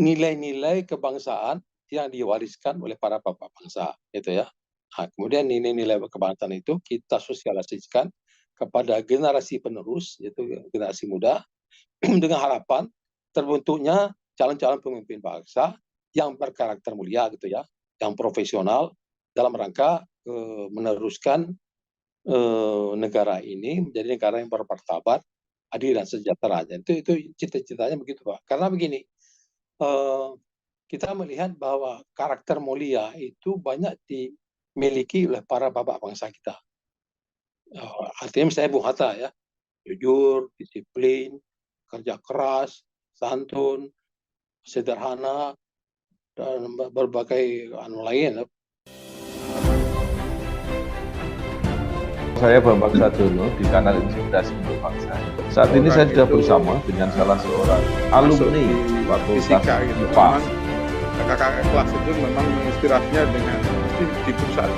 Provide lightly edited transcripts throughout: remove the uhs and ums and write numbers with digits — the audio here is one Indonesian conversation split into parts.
nilai-nilai kebangsaan yang diwariskan oleh para bapak bangsa, gitu ya. Nah, kemudian nilai-nilai kebangsaan itu kita sosialisasikan kepada generasi penerus, yaitu generasi muda, dengan harapan terbentuknya calon-calon pemimpin bangsa yang berkarakter mulia, gitu ya, yang profesional dalam rangka meneruskan negara ini menjadi negara yang bermartabat, adil dan sejahtera. Itu cita-citanya begitu, Pak. Karena begini, eh, kita melihat bahwa karakter mulia itu banyak dimiliki oleh para bapak bangsa kita. Artinya misalnya Bung Hatta ya, jujur, disiplin, kerja keras, santun, sederhana, dan berbagai lain. Saya Bambang Sadono di kanal Inspirasi untuk Bangsa. Saat ini saya sudah bersama dengan salah seorang alumni Fakultas IPA. Kakak-kakak kelas itu memang menginspirasinya dengan di pusat.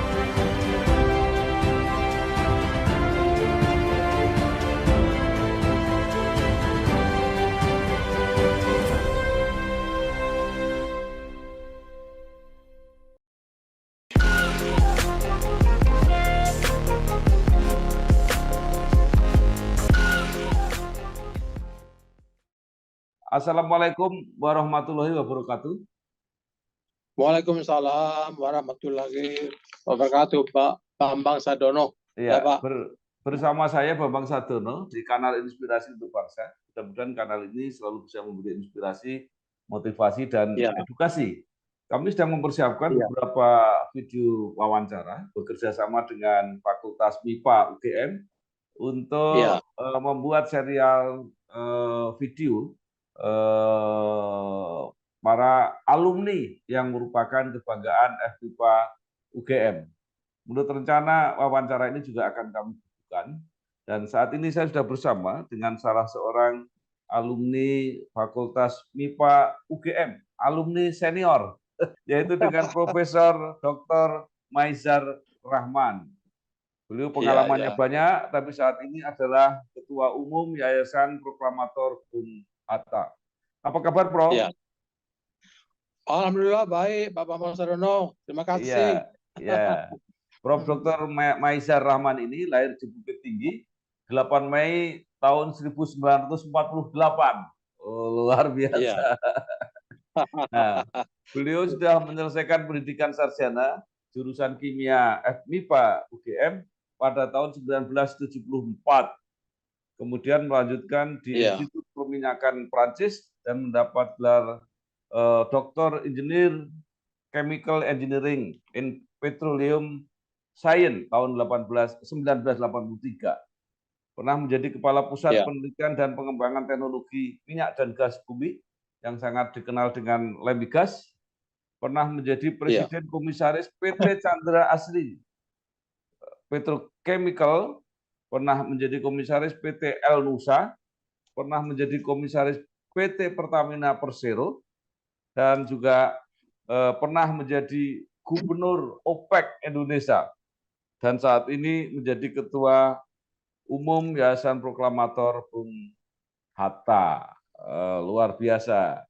Assalamualaikum warahmatullahi wabarakatuh. Waalaikumsalam warahmatullahi wabarakatuh, Pak Bambang Sadono. Ya, Pak. bersama saya Bambang Sadono di kanal Inspirasi untuk Bangsa. Mudah-mudahan kanal ini selalu bisa memberi inspirasi, motivasi, dan edukasi. Kami sedang mempersiapkan beberapa video wawancara bekerja sama dengan Fakultas MIPA UGM untuk membuat serial video para alumni yang merupakan kebanggaan FMIPA UGM. Menurut rencana, wawancara ini juga akan kami bukukan. Dan saat ini saya sudah bersama dengan salah seorang alumni Fakultas MIPA UGM, alumni senior, yaitu dengan Profesor Dr. Maizar Rahman. Beliau pengalamannya banyak, tapi saat ini adalah Ketua Umum Yayasan Proklamator Bung Hatta. Apa kabar, Prof? Ya. Alhamdulillah baik, Pak Bambang Sadono. Terima kasih. Ya. Prof. Dr. Maizar Rahman ini lahir di Bukit Tinggi 8 Mei tahun 1948. Oh, luar biasa. Ya. Nah, beliau sudah menyelesaikan pendidikan sarjana jurusan kimia FMIPA UGM pada tahun 1974. Kemudian melanjutkan di Institut Perminyakan Prancis dan mendapat gelar Doktor Engineer Chemical Engineering in Petroleum Science tahun 1983. Pernah menjadi Kepala Pusat Penelitian dan Pengembangan Teknologi Minyak dan Gas Bumi yang sangat dikenal dengan Lembigas. Pernah menjadi Presiden Komisaris PT Chandra Asri Petrochemical, pernah menjadi Komisaris PT El Nusa, pernah menjadi Komisaris PT Pertamina Persero, dan juga pernah menjadi Gubernur OPEC Indonesia, dan saat ini menjadi Ketua Umum Yayasan Proklamator Bung Hatta. Luar biasa.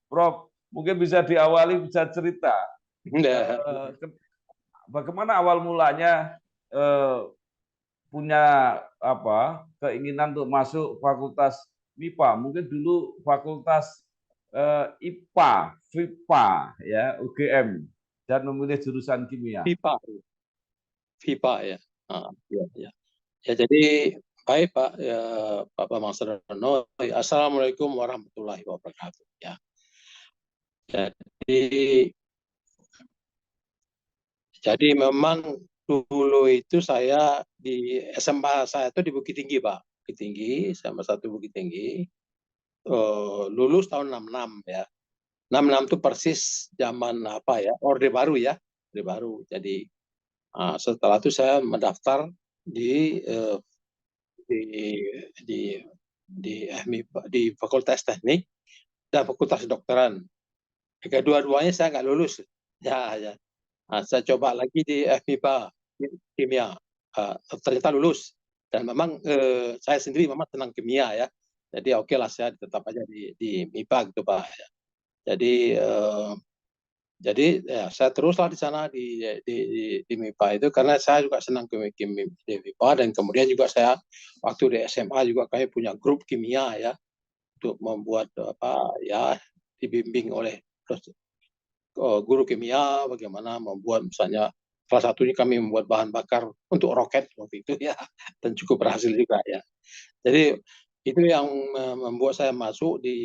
Prof, mungkin bisa diawali, bisa cerita bagaimana awal mulanya punya keinginan untuk masuk Fakultas MIPA. Mungkin dulu Fakultas IPA, FIPA, ya, UGM, dan memilih jurusan kimia. FIPA ya. Ya, jadi baik Pak, Pak Bambang Sadono. Assalamualaikum warahmatullahi wabarakatuh. Ya. Jadi memang dulu itu saya di SMA saya itu di Bukit Tinggi, Pak. Bukit Tinggi, SMA 1 Bukit Tinggi. Lulus tahun 66 ya. 66 itu persis zaman Orde Baru ya. Orde Baru. Jadi setelah itu saya mendaftar di Fakultas Teknik dan Fakultas Kedokteran. Kedua-duanya saya nggak lulus. Ya. Saya coba lagi di FMIPA kimia, ternyata lulus. Dan memang saya sendiri memang senang kimia ya. Jadi oke lah saya tetap aja di MIPA gitu Pak. Jadi ya saya teruslah di sana di MIPA itu karena saya juga senang di MIPA, dan kemudian juga saya waktu di SMA juga kami punya grup kimia ya untuk membuat ya dibimbing oleh guru kimia bagaimana membuat, misalnya salah satunya kami membuat bahan bakar untuk roket waktu itu ya, dan cukup berhasil juga ya. Jadi itu yang membuat saya masuk di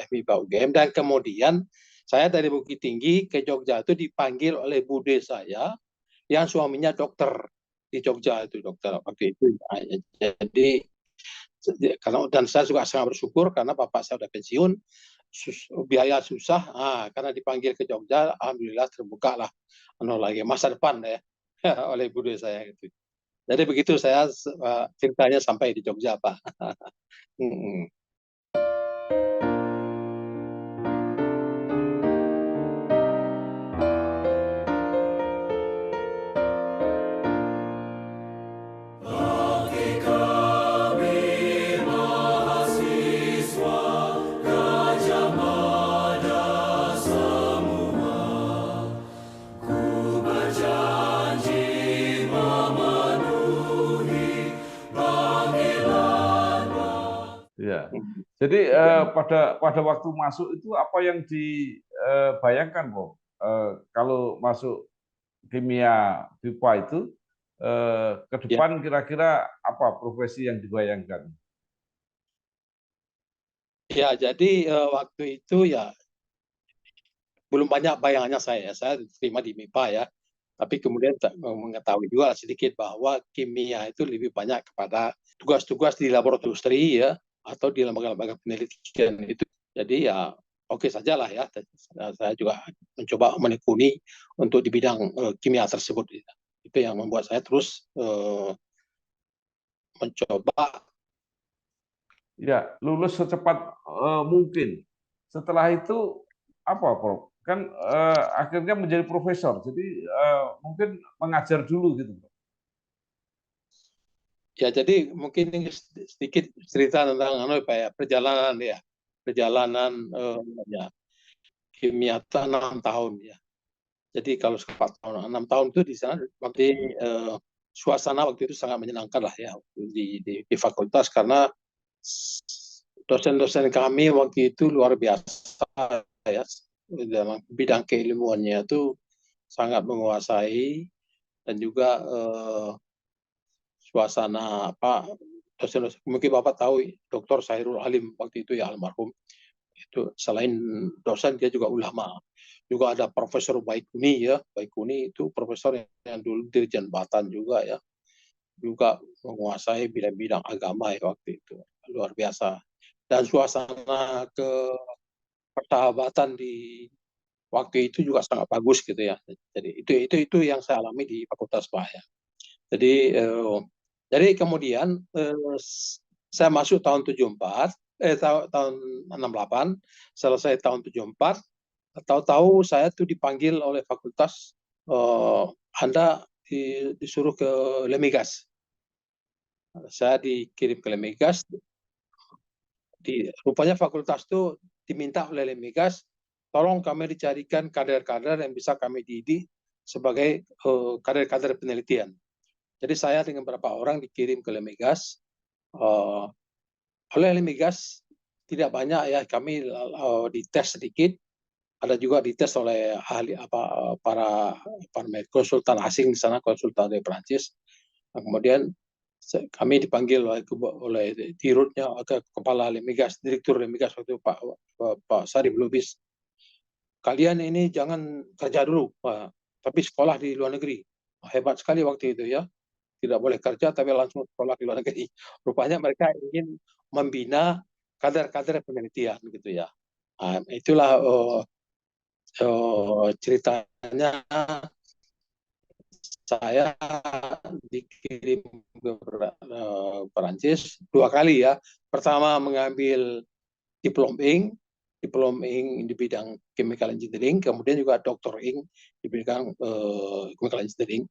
FMIPA UGM, dan kemudian saya dari Bukit Tinggi ke Jogja itu dipanggil oleh bude saya yang suaminya dokter di Jogja itu, dokter waktu itu. Jadi dan saya juga sangat bersyukur karena bapak saya udah pensiun, biaya susah, karena dipanggil ke Jogja, alhamdulillah terbuka lah lagi masa depan ya oleh bude saya gitu. Jadi begitu saya ceritanya sampai di Jogja, Pak. Ya. Jadi pada waktu masuk itu apa yang dibayangkan, Bob? Kalau masuk kimia BIPA itu ke depan kira-kira apa profesi yang dibayangkan? Ya, jadi waktu itu ya belum banyak bayangannya saya terima di MIPA ya. Tapi kemudian mengetahui juga sedikit bahwa kimia itu lebih banyak kepada tugas-tugas di laboratorium industri ya, atau di lembaga-lembaga penelitian itu. Jadi ya oke saja lah ya. Saya juga mencoba menekuni untuk di bidang kimia tersebut. Itu yang membuat saya terus mencoba. Ya, lulus secepat mungkin. Setelah itu apa, Prof? Kan akhirnya menjadi profesor, jadi mungkin mengajar dulu gitu. Ya, jadi mungkin ini sedikit cerita tentang perjalanan ya kimia 6 tahun ya. Jadi kalau 4 tahun, 6 tahun itu di sana waktu suasana waktu itu sangat menyenangkan lah ya di fakultas, karena dosen-dosen kami waktu itu luar biasa ya, dalam bidang keilmuannya itu sangat menguasai, dan juga suasana dosen-dosen, mungkin Bapak tahu Dr. Sairul Alim waktu itu ya, almarhum. Itu selain dosen dia juga ulama. Juga ada Profesor Baikuni ya, Baikuni itu profesor yang dulu Dirjen Batan juga ya, juga menguasai bidang-bidang agama ya waktu itu, luar biasa. Dan suasana persahabatan di waktu itu juga sangat bagus gitu ya. Jadi itu yang saya alami di Fakultas Bahaya. Jadi kemudian saya masuk tahun 74, tahun 68, selesai tahun 74, tahu-tahu saya tuh dipanggil oleh fakultas, Anda disuruh ke Lemigas. Saya dikirim ke Lemigas. Rupanya fakultas itu diminta oleh Lemigas, tolong kami dicarikan kader-kader yang bisa kami didik sebagai kader-kader penelitian. Jadi saya dengan beberapa orang dikirim ke Lemigas. Oleh Lemigas tidak banyak ya, kami dites sedikit. Ada juga dites oleh para konsultan asing di sana, konsultan dari Prancis. Nah, kemudian kami dipanggil oleh dirutnya, kepala Lemigas, direktur Lemigas waktu Pak Sarip Lubis. Kalian ini jangan kerja dulu, Pak, tapi sekolah di luar negeri. Hebat sekali waktu itu ya. Tidak boleh kerja tapi langsung sekolah di luar negeri. Rupanya mereka ingin membina kader-kader penelitian gitu ya. Nah, itulah ceritanya saya dikirim ke Perancis 2 kali ya. Pertama mengambil diplom Ing di bidang chemical engineering, kemudian juga doktor Ing di bidang chemical engineering.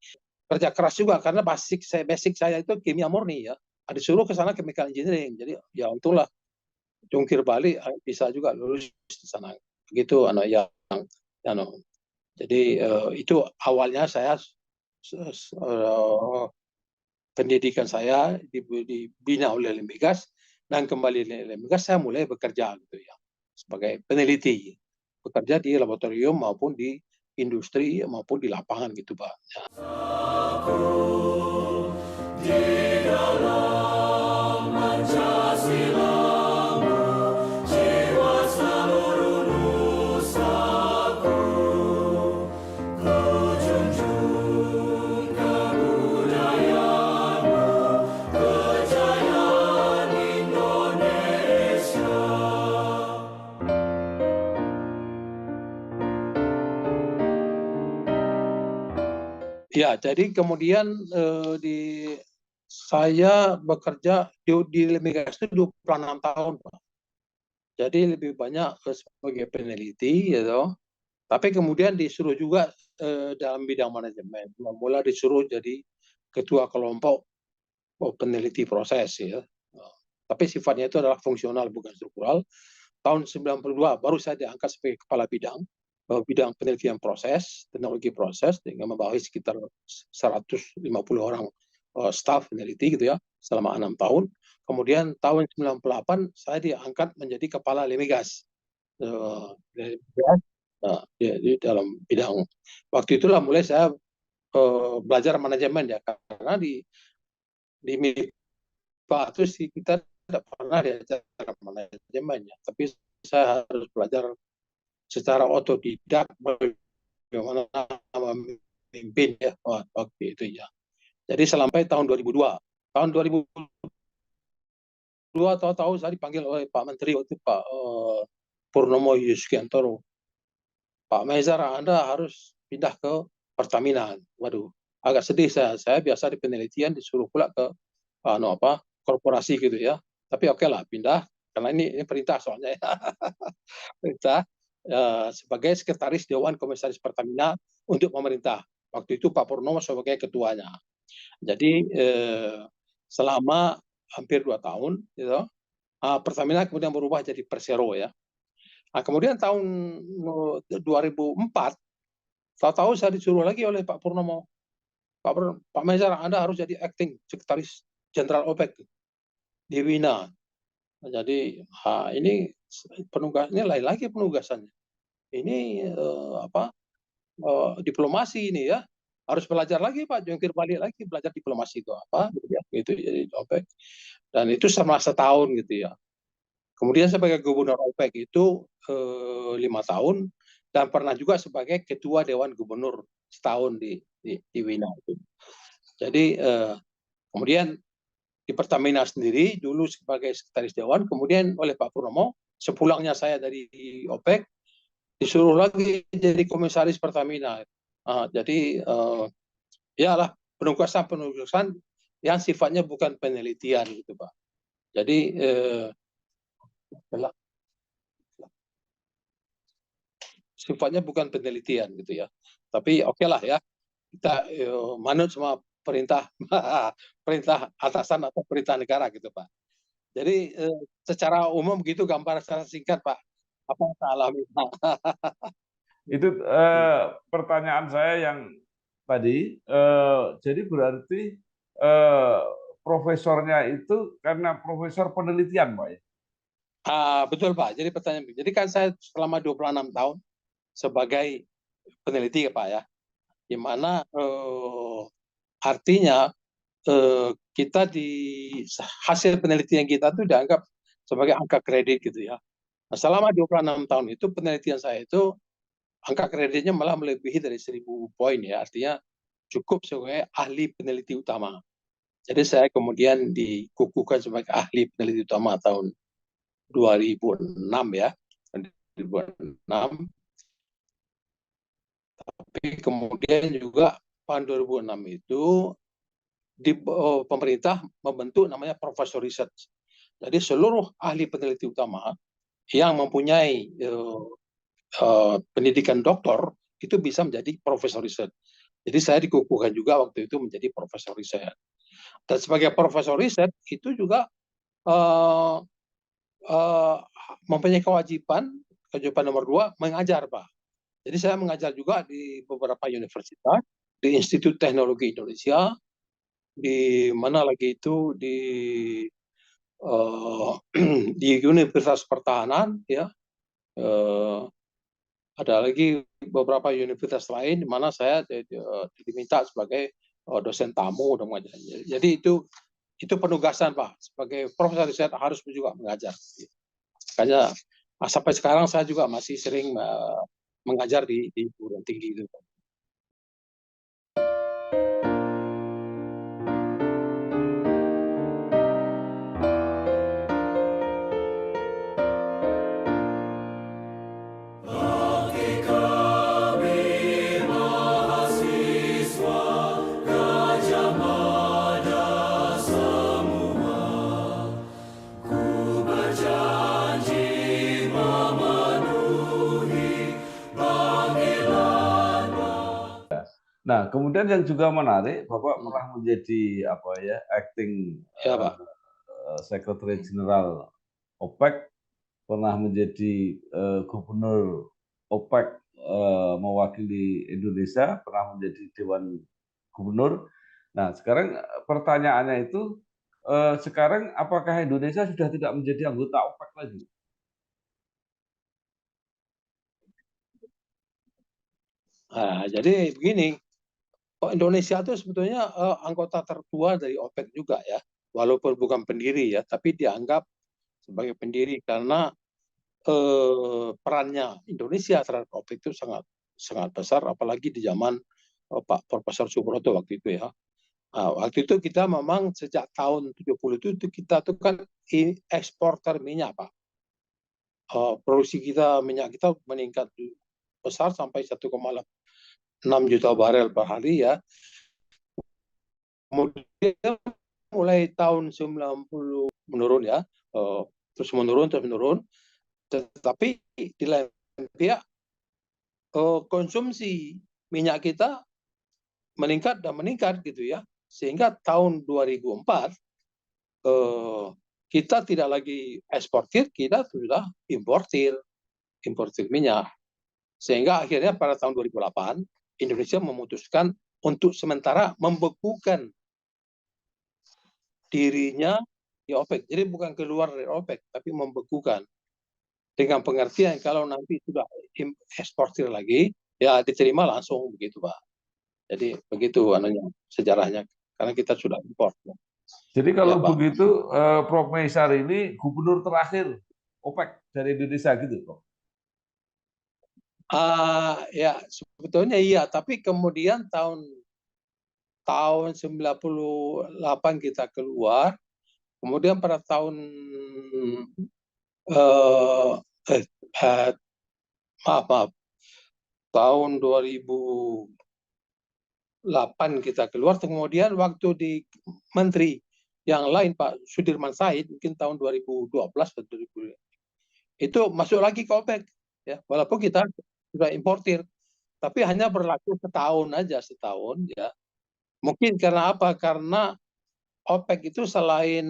Kerja keras juga karena basic saya itu kimia murni ya. Disuruh ke sana chemical engineering. Jadi ya untunglah jungkir balik bisa juga lulus di sana. begitu anu. Jadi itu awalnya saya pendidikan saya dibina oleh Lemmigas, dan kembali Lemmigas saya mulai bekerja gitu ya sebagai peneliti, bekerja di laboratorium maupun di industri maupun di lapangan gitu Pak. Ya, jadi kemudian saya bekerja di Lemmigas itu 26 tahun, Pak. Jadi lebih banyak sebagai peneliti, gitu. Tapi kemudian disuruh juga dalam bidang manajemen. Mula disuruh jadi ketua kelompok peneliti proses, ya. Tapi sifatnya itu adalah fungsional, bukan struktural. Tahun 92 baru saya diangkat sebagai kepala bidang penelitian proses, teknologi proses, dengan membawahi sekitar 150 orang staf peneliti gitu ya, selama 6 tahun. Kemudian tahun 98 saya diangkat menjadi kepala Lemmigas. Di dalam bidang, waktu itulah mulai saya belajar manajemen ya, karena di MIPA itu sih kita tidak pernah diajar manajemen ya, tapi saya harus belajar secara otodidak bagaimana memimpin ya waktu itu ya. Jadi sampai tahun 2002. Tahun 2002 tahu-tahu saya dipanggil oleh Pak Menteri waktu Pak Purnomo Yuskiantoro. Pak Mezar, Anda harus pindah ke Pertamina. Waduh, agak sedih saya. Saya biasa di penelitian disuruh pula ke korporasi gitu ya. Tapi oke lah, pindah karena ini perintah soalnya ya. Perintah sebagai sekretaris Dewan Komisaris Pertamina untuk pemerintah. Waktu itu Pak Purnomo sebagai ketuanya. Jadi selama hampir 2 tahun, gitu, Pertamina kemudian berubah jadi Persero ya. Nah, kemudian tahun 2004, tahu-tahu saya disuruh lagi oleh Pak Purnomo. Pak Mezar, Anda harus jadi acting sekretaris jenderal OPEC di Wina. Nah, jadi ini penugasnya lain lagi penugasannya. Ini diplomasi ini ya, harus belajar lagi Pak, jungkir balik lagi belajar diplomasi itu apa gitu ya, itu jadi OPEC. Dan itu selama setahun gitu ya. Kemudian sebagai gubernur OPEC itu 5 tahun, dan pernah juga sebagai ketua Dewan Gubernur setahun di Wina itu. Jadi kemudian di Pertamina sendiri dulu sebagai sekretaris Dewan, kemudian oleh Pak Purnomo sepulangnya saya dari OPEC disuruh lagi jadi komisaris Pertamina. Jadi ya lah penugasan yang sifatnya bukan penelitian gitu Pak. Jadi sifatnya bukan penelitian gitu ya. Tapi oke lah ya, kita manut sama perintah perintah atasan atau perintah negara gitu Pak. Jadi secara umum begitu gambar secara singkat Pak. Apa yang saya alami? Itu pertanyaan saya yang tadi. Jadi berarti profesornya itu karena profesor penelitian, Pak ya? Betul Pak. Jadi pertanyaan, jadi kan saya selama 26 tahun sebagai peneliti Pak ya, di mana artinya kita di hasil penelitian kita itu dianggap sebagai angka kredit gitu ya. Nah, selama 26 tahun itu penelitian saya itu angka kreditnya malah melebihi dari 1000 poin ya, artinya cukup sebagai ahli peneliti utama. Jadi saya kemudian dikukuhkan sebagai ahli peneliti utama tahun 2006 ya, 2006. Tapi kemudian juga tahun 2006 itu pemerintah membentuk namanya profesor research. Jadi seluruh ahli peneliti utama yang mempunyai pendidikan doktor itu bisa menjadi profesor riset. Jadi saya dikukuhkan juga waktu itu menjadi profesor riset. Dan sebagai profesor riset itu juga mempunyai kewajiban kewajiban nomor 2 mengajar, Pak. Jadi saya mengajar juga di beberapa universitas, di Institut Teknologi Indonesia, di mana lagi itu di Universitas Pertahanan, ya. Ada lagi beberapa universitas lain di mana saya diminta sebagai dosen tamu dan mengajar. Jadi itu penugasan, Pak. Sebagai profesor riset harus juga mengajar. Makanya sampai sekarang saya juga masih sering mengajar di perguruan tinggi itu. Nah, kemudian yang juga menarik, Bapak pernah menjadi acting Ya, Pak. Secretary General OPEC, pernah menjadi gubernur OPEC mewakili Indonesia, pernah menjadi Dewan Gubernur. Nah, sekarang pertanyaannya itu, sekarang apakah Indonesia sudah tidak menjadi anggota OPEC lagi? Nah, jadi begini, Indonesia itu sebetulnya anggota tertua dari OPEC juga, ya, walaupun bukan pendiri, ya, tapi dianggap sebagai pendiri karena perannya Indonesia terhadap OPEC itu sangat sangat besar, apalagi di zaman Pak Profesor Subroto waktu itu, ya. Nah, waktu itu kita memang sejak tahun 70 itu kita tuh kan eksporter minyak, Pak. Produksi kita minyak kita meningkat besar sampai 1,6 juta barel per hari, ya. Kemudian mulai tahun 90 menurun, ya, terus menurun, tetapi di lain pihak konsumsi minyak kita meningkat dan meningkat gitu, ya, sehingga tahun 2004 kita tidak lagi eksportir, kita sudah importir minyak, sehingga akhirnya pada tahun 2008 Indonesia memutuskan untuk sementara membekukan dirinya di OPEC. Jadi bukan keluar dari OPEC, tapi membekukan. Dengan pengertian kalau nanti sudah eksportir lagi, ya diterima langsung begitu, Pak. Jadi begitu sejarahnya, karena kita sudah import. Jadi kalau Ya, Pak. begitu, Prof. Meisar ini gubernur terakhir OPEC dari Indonesia gitu, Prof? Ya, sebetulnya iya, tapi kemudian tahun 98 kita keluar, kemudian pada tahun maaf, tahun 2008 kita keluar, kemudian waktu di menteri yang lain Pak Sudirman Said mungkin tahun 2012 atau 2000 itu masuk lagi ke OPEC, ya, walaupun kita sudah importir, tapi hanya berlaku setahun, ya. Mungkin karena apa? Karena OPEC itu selain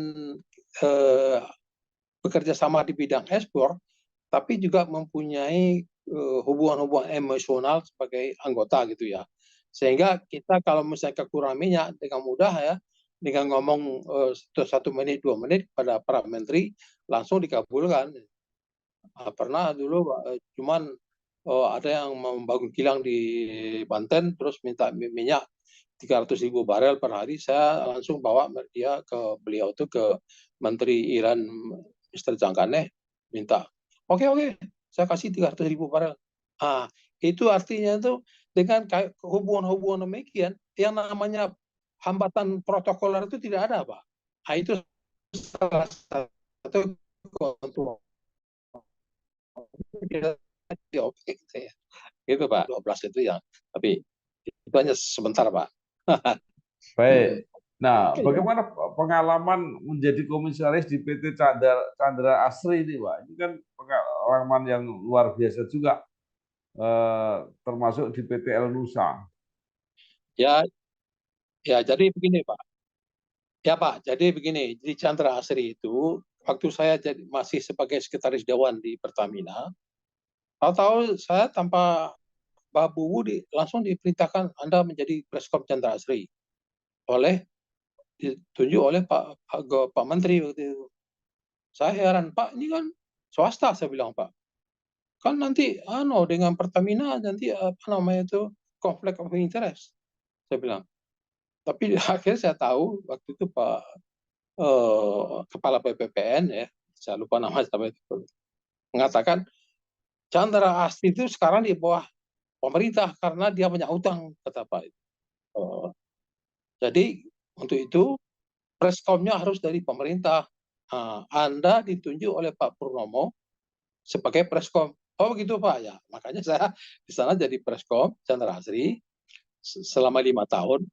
bekerja sama di bidang ekspor, tapi juga mempunyai hubungan-hubungan emosional sebagai anggota gitu, ya. Sehingga kita kalau misalnya kekurangan minyak dengan mudah, ya, dengan ngomong 1 menit 2 menit pada para menteri langsung dikabulkan. Pernah dulu cuman ada yang membangun kilang di Banten terus minta minyak 300.000 barel per hari, saya langsung bawa dia ke beliau tuh, ke Menteri Iran Mr. Jangkane, minta oke, saya kasih 300.000 barel. Itu artinya tuh dengan hubungan-hubungan demikian yang namanya hambatan protokoler itu tidak ada, Pak. Itu salah satu keuntungan di OPEC gitu, Pak. 12 itu yang, tapi itu hanya sebentar, Pak. Baik. Nah, bagaimana pengalaman menjadi komisaris di PT Chandra Asri ini, Pak? Ini kan pengalaman yang luar biasa juga, termasuk di PT El Nusa. Ya, jadi begini, Pak. Ya, Pak, jadi begini, di Chandra Asri itu waktu saya masih sebagai sekretaris dewan di Pertamina, Tahu-tahu saya tanpa babu langsung diperintahkan Anda menjadi Preskom Chandra Asri ditunjuk oleh Pak Menteri waktu itu. Saya heran, Pak, ini kan swasta, saya bilang, Pak. Kan nanti dengan Pertamina nanti apa namanya itu konflik of interest, saya bilang. Tapi akhirnya saya tahu waktu itu Pak Kepala BPPN ya, saya lupa nama sampai itu, mengatakan Chandra Asri itu sekarang di bawah pemerintah karena dia punya utang, kata Pak. Jadi untuk itu Preskomnya harus dari pemerintah. Anda ditunjuk oleh Pak Purnomo sebagai Preskom. Oh begitu Pak, ya. Makanya saya di sana jadi Preskom Chandra Asri selama 5 tahun.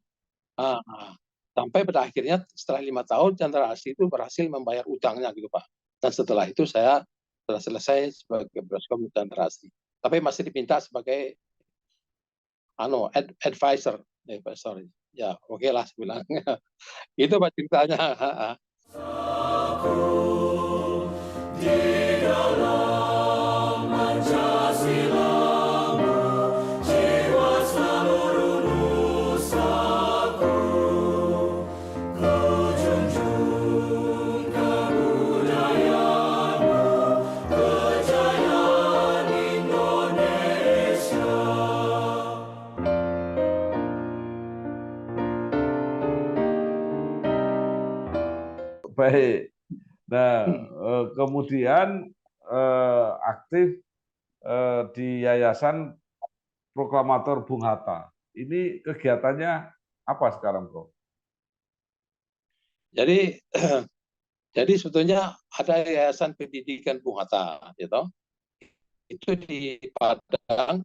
Sampai pada akhirnya setelah 5 tahun Chandra Asri itu berhasil membayar utangnya gitu Pak. Dan setelah itu saya sudah selesai sebagai Preskom Chandra Asri. Tapi masih dipinta sebagai advisor. Sorry. Ya, oke lah sebilang. Itu Pak ceritanya. Baik. Nah, kemudian aktif di Yayasan Proklamator Bung Hatta. Ini kegiatannya apa sekarang, Bro? Jadi sebetulnya ada Yayasan Pendidikan Bung Hatta, gitu. Itu di Padang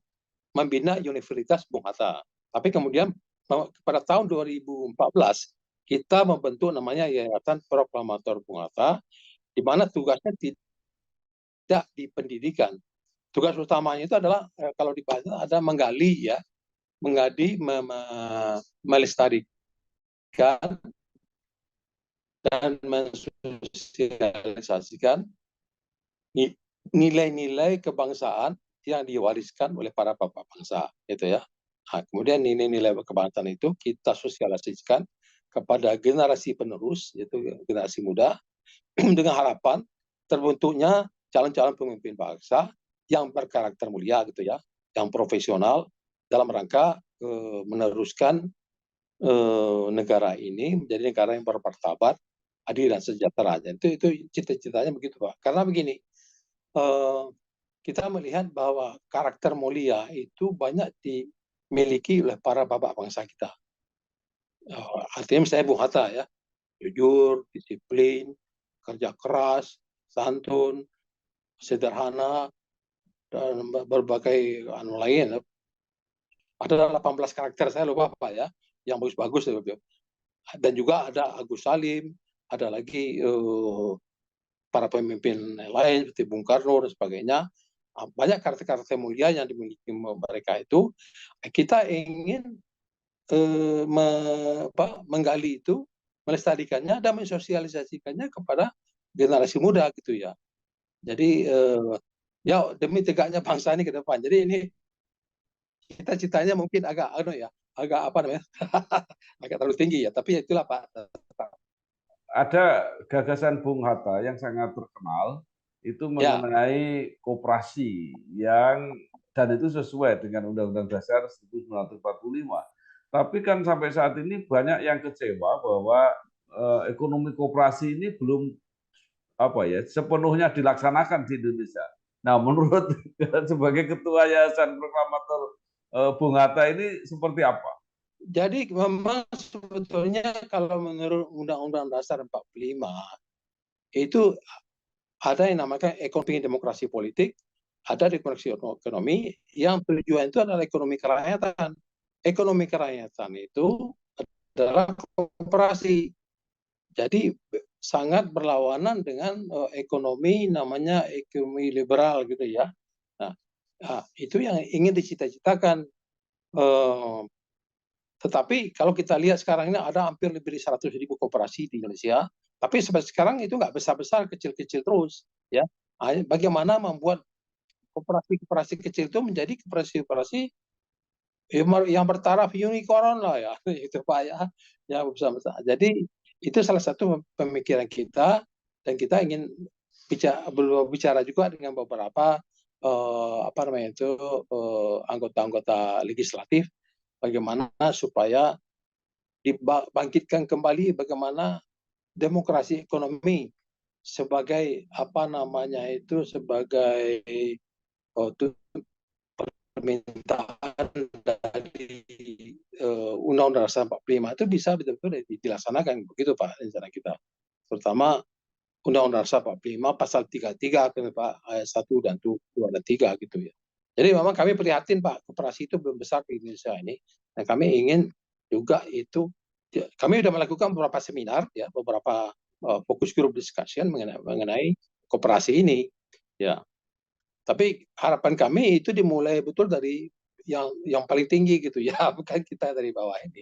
membina Universitas Bung Hatta. Tapi kemudian pada tahun 2014 kita membentuk namanya Yayasan Proklamator Bung Hatta, di mana tugasnya tidak di pendidikan. Tugas utamanya itu adalah kalau di Padang ada menggali ya, melestarikan dan mensosialisasikan nilai-nilai kebangsaan yang diwariskan oleh para bapak bangsa, gitu ya. Kemudian nilai-nilai kebangsaan itu kita sosialisasikan kepada generasi penerus, yaitu generasi muda, dengan harapan terbentuknya calon-calon pemimpin bangsa yang berkarakter mulia, gitu ya, yang profesional dalam rangka meneruskan negara ini menjadi negara yang bermartabat, adil dan sejahtera. Itu cita-citanya begitu Pak. Karena begini, kita melihat bahwa karakter mulia itu banyak dimiliki oleh para bapak bangsa kita. Artinya misalnya Bung Hatta ya, jujur, disiplin, kerja keras, santun, sederhana, dan berbagai lain. Ada 18 karakter, saya lupa Pak ya, yang bagus-bagus. Dan juga ada Agus Salim, ada lagi para pemimpin lain seperti Bung Karno dan sebagainya. Banyak karakter-karakter mulia yang dimiliki mereka itu. Kita ingin menggali itu, melestarikannya dan mensosialisasikannya kepada generasi muda gitu ya. Jadi ya demi tegaknya bangsa ini ke depan. Jadi ini cita-citanya mungkin agak apa namanya agak terlalu tinggi ya, tapi itulah Pak. Ada gagasan Bung Hatta yang sangat terkenal itu mengenai koperasi dan itu sesuai dengan Undang-Undang Dasar 1945. Tapi kan sampai saat ini banyak yang kecewa bahwa ekonomi koperasi ini belum sepenuhnya dilaksanakan di Indonesia. Nah, menurut sebagai ketua Yayasan Proklamator Bung Hatta ini seperti apa? Jadi memang sebetulnya kalau menurut Undang-Undang Dasar 45 itu ada yang namanya ekonomi demokrasi politik, ada demokrasi ekonomi yang tujuan itu adalah ekonomi kerakyatan. Ekonomi kerakyatan itu adalah koperasi. Jadi sangat berlawanan dengan ekonomi namanya ekonomi liberal gitu ya. Nah, itu yang ingin dicita-citakan. Tetapi kalau kita lihat sekarang ini ada hampir lebih dari 100.000 koperasi di Indonesia, tapi sampai sekarang itu nggak besar-besar, kecil-kecil terus. Ya, bagaimana membuat koperasi kecil itu menjadi koperasi yang bertaraf unicorn lah ya, itu Pak ya, yang besar-besar. Jadi itu salah satu pemikiran kita, dan kita ingin berbicara juga dengan beberapa anggota-anggota legislatif, bagaimana supaya dibangkitkan kembali bagaimana demokrasi ekonomi sebagai sebagai permintaan dari Undang-Undang Dasar 45 itu bisa betul-betul dilaksanakan, begitu Pak rencana kita. Terutama Undang-Undang Dasar 45 pasal 33 Pak, ayat 1 dan 2 dan 3 gitu ya. Jadi memang kami prihatin Pak, koperasi itu belum besar di Indonesia ini, dan kami ingin juga itu, kami sudah melakukan beberapa seminar ya, beberapa fokus group discussion mengenai koperasi ini ya. Tapi harapan kami itu dimulai betul dari yang paling tinggi gitu ya, bukan kita dari bawah ini.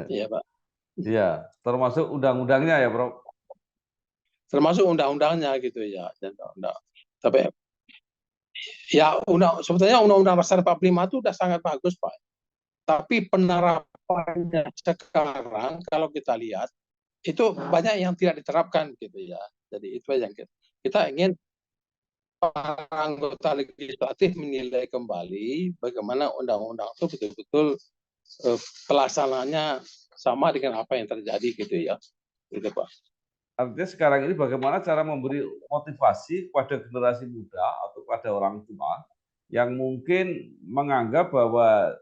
Iya Pak. Iya, termasuk undang-undangnya ya, Prof. Termasuk undang-undangnya gitu ya. Tapi ya sebetulnya Undang-Undang Dasar 45 itu sudah sangat bagus Pak. Tapi penerapannya sekarang kalau kita lihat itu banyak yang tidak diterapkan gitu ya. Jadi itu yang kita ingin para anggota legislatif menilai kembali bagaimana undang-undang itu betul-betul pelaksanaannya sama dengan apa yang terjadi gitu ya. Gitu Pak. Artinya sekarang ini bagaimana cara memberi motivasi kepada generasi muda atau pada orang tua yang mungkin menganggap bahwa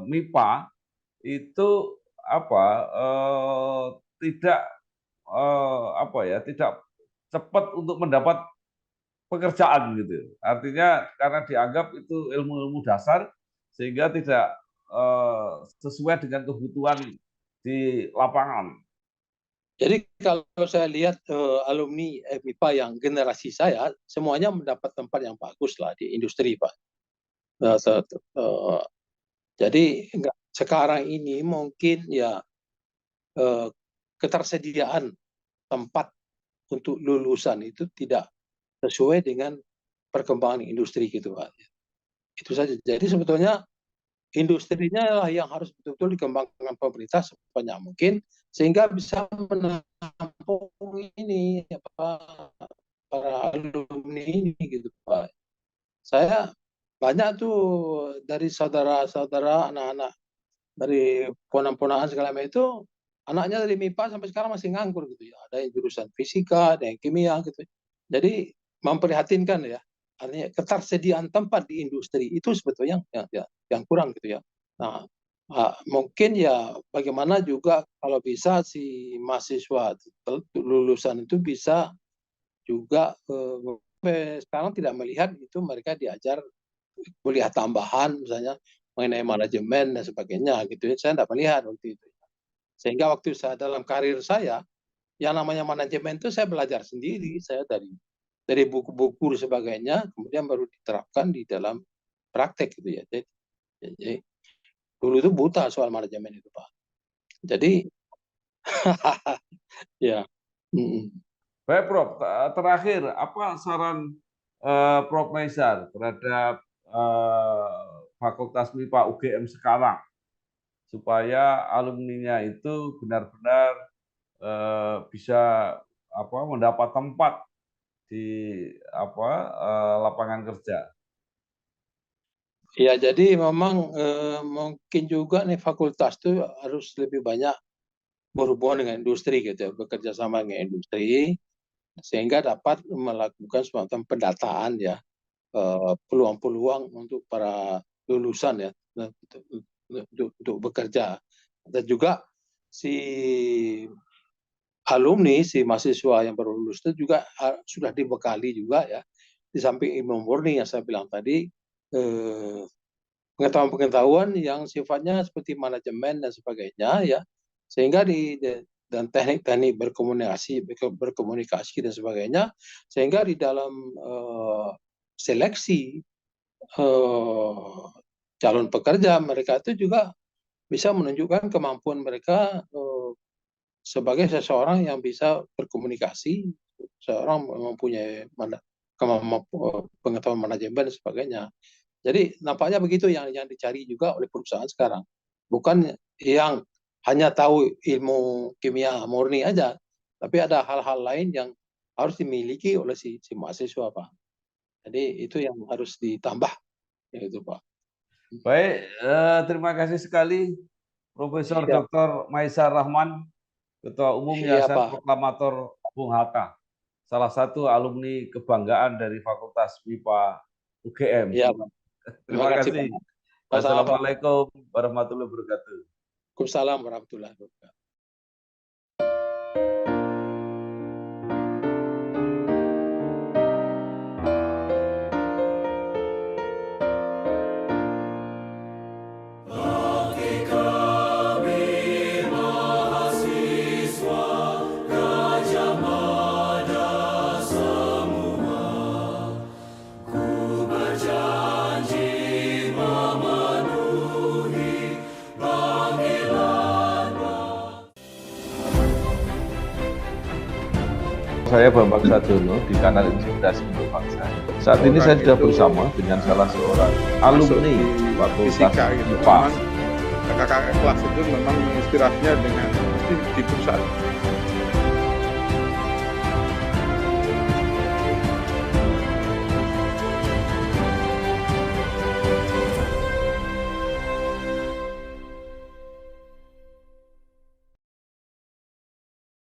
MIPA itu tidak tidak cepat untuk mendapat pekerjaan gitu. Artinya karena dianggap itu ilmu-ilmu dasar sehingga tidak sesuai dengan kebutuhan di lapangan. Jadi kalau saya lihat alumni MIPA yang generasi saya, semuanya mendapat tempat yang bagus lah di industri Pak. Jadi sekarang ini mungkin ya ketersediaan tempat untuk lulusan itu tidak sesuai dengan perkembangan industri gitu Pak. Itu saja. Jadi sebetulnya industrinya lah yang harus betul-betul dikembangkan pemerintah sebanyak mungkin sehingga bisa menampung ini para alumni ini gitu Pak. Saya banyak tuh dari saudara-saudara anak-anak dari ponakan-ponakan segala macam itu anaknya dari MIPA sampai sekarang masih nganggur gitu ya. Ada yang jurusan fisika, ada yang kimia gitu. Jadi memprihatinkan ya. Artinya ketersediaan tempat di industri itu sebetulnya yang kurang gitu ya. Nah, mungkin ya bagaimana juga kalau bisa si mahasiswa lulusan itu bisa juga sekarang tidak melihat itu mereka diajar kuliah tambahan misalnya mengenai manajemen dan sebagainya gitu ya. Saya tidak melihat waktu itu. Sehingga waktu saya dalam karir saya yang namanya manajemen itu saya belajar sendiri, saya dari buku-buku dan sebagainya, kemudian baru diterapkan di dalam praktek gitu ya. Jadi dulu itu buta soal manajemen itu Pak. Jadi ya. Baik Prof, terakhir apa saran Prof Maizar terhadap Fakultas MIPA UGM sekarang supaya alumninya itu benar-benar bisa mendapat tempat di lapangan kerja. Ya, jadi memang mungkin juga nih fakultas itu harus lebih banyak berhubungan dengan industri gitu ya, bekerja sama dengan industri sehingga dapat melakukan semacam pendataan ya, peluang-peluang untuk para lulusan ya untuk bekerja, dan juga si alumni, si mahasiswa yang baru lulus itu juga sudah dibekali juga ya di samping ilmu murni yang saya bilang tadi, pengetahuan-pengetahuan yang sifatnya seperti manajemen dan sebagainya, ya, sehingga dan teknik-teknik berkomunikasi dan sebagainya, sehingga di dalam seleksi calon pekerja mereka itu juga bisa menunjukkan kemampuan mereka sebagai seseorang yang bisa berkomunikasi, seorang mempunyai pengetahuan manajemen dan sebagainya. Jadi nampaknya begitu yang dicari juga oleh perusahaan sekarang. Bukan yang hanya tahu ilmu kimia murni aja, tapi ada hal-hal lain yang harus dimiliki oleh si mahasiswa, Pak. Jadi itu yang harus ditambah, yaitu Pak. Baik, terima kasih sekali Profesor Dr. Maisar Rahman, Ketua Umum Yayasan Proklamator Bung Hatta, salah satu alumni kebanggaan dari Fakultas MIPA UGM. Iya, Pak. Terima kasih. Wassalamualaikum warahmatullahi wabarakatuh. Waalaikumsalam warahmatullahi wabarakatuh. Saya Bambang Sadono di kanal Inspirasi untuk Bangsa. Saat ini saya sudah bersama dengan salah seorang alumni Fakultas IPA. Kakak kelas itu memang menginspirasinya dengan di perusahaan